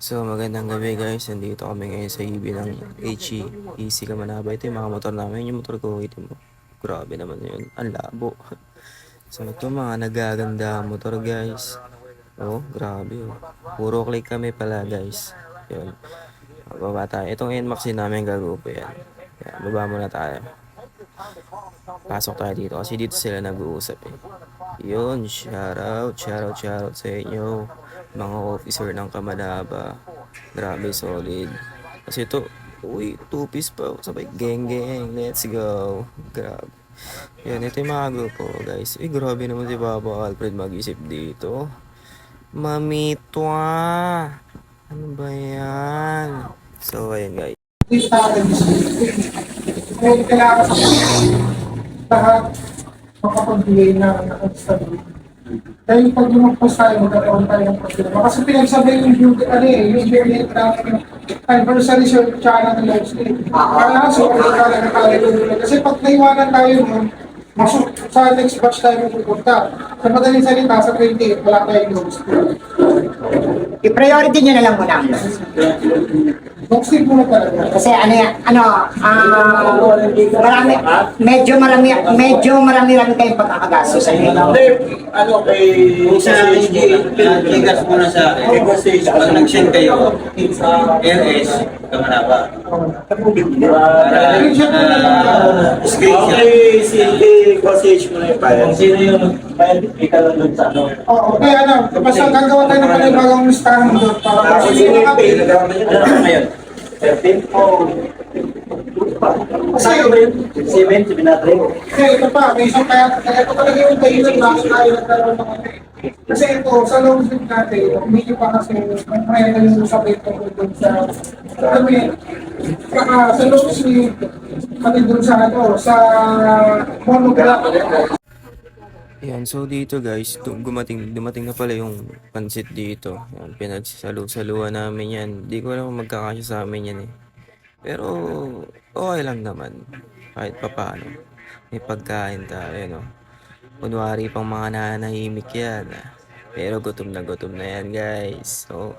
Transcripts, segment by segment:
So magandang gabi guys, nandito kami ngayon sa EB ng HE, Easy Kamanaba. Ito yung mga motor namin, yung motor ko, ito mo. Grabe naman yun, ang labo. So ito mga nagaganda motor guys. Oh, grabe oh. Puro click kami pala guys. Yun, baba tayo. Itong NMAX din namin gagawin yan. Yan, baba muna tayo. Pasok tayo dito kasi dito sila nag-uusap eh. Yun, shoutout sa inyo, mga officer ng Kamanaba. Grabe, solid. Kasi ito, uy, two-piece pa, sabay, geng, let's go. Grabe. Yan, ito yung mga grupo, guys. Uy, grabe naman si Papa Alfred mag-isip dito. Mamitwa! Ano ba yan? So, ayun, guys. Kaya kailangan sa lahat makapagbigay na stability. Dahil pag lumagpas tayo, magkakaroon tayo ng problema. Kasi pinagsabi yung yung unit ng anniversary tsaka ng live stream. Kaya so, kaya na tayo. Kasi pag naiwanan tayo nun, masuk sa next batch tayo pupunta. Sa madaling salita, sa 28, wala tayong live stream. I-priority nyo na lang muna ang loans. Live stream muna talaga. Kasi ano yan, marami, medyo marami kayong pagkakagastos sa inyo. Ano kay sa ligas muna sa pag nag-send kayo RS Kamanaba. Para screenshot. Okay, si Cossage mo na yung file. Sino yung file? Ika lang doon sa ano. Oo, kaya basta gagawa tayo ng panibagong listahan doon para Tapos kasi yung mga pay, nagawa na yun. Ano ngayon? 13? Oo. Kasi cement, binatry. kasi ito pa, may isang kaya ito talaga yung tayo ng bakit tayo nagkaroon ng ano. Kasi ito, sa long sleeve natin, medyo pa kasi may yung sabi ko doon sa alam mo yun, saka sa long sleeve, pati doon sa ano, sa monograph. Yan, so dito guys, dumating na pala yung pansit dito. Yan, pinagsalu-saluhan namin yan. Di ko alam kung magkakasya sa amin yan eh. Pero okay lang naman. Kahit papaano. May pagkain tayo, no? Kunwari pang mga nanahimik yan. Pero gutom na yan guys. So,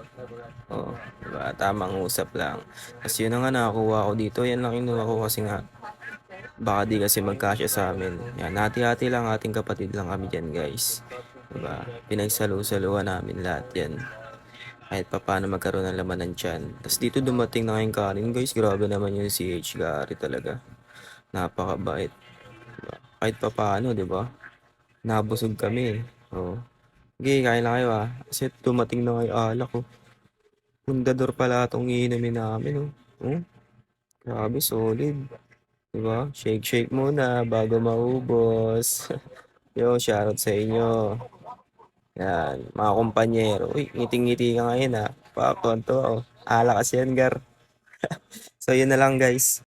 diba? Tamang usap lang. Kasi yun na nga nakakuha ko dito. Yan lang kinuha ko kasi nga baka di kasi magkasya sa amin. Yan, hati-hati lang, ating kapatid lang kami dyan guys. Diba? Pinagsalu-saluhan namin lahat yan. Kahit pa paano magkaroon ng laman ng tiyan. Tapos dito dumating na ngayong kanin guys. Grabe naman yung CH Gary talaga. Napakabait. Diba? Kahit pa paano, diba? Nabusog kami. Oh. Okay, kain lang kayo ah. Kasi dumating na ngayong alak ko. Pundador pala itong iinumin namin oh. Oh. Grabe, solid. Diba? Shake muna bago maubos. Yo, shoutout sa inyo. Yan, mga kumpanyero. Uy, ngiting-ngiti ka ngayon ha. Pak, tonto. Oh. Ala kasi yan, Gar. So, yun na lang guys.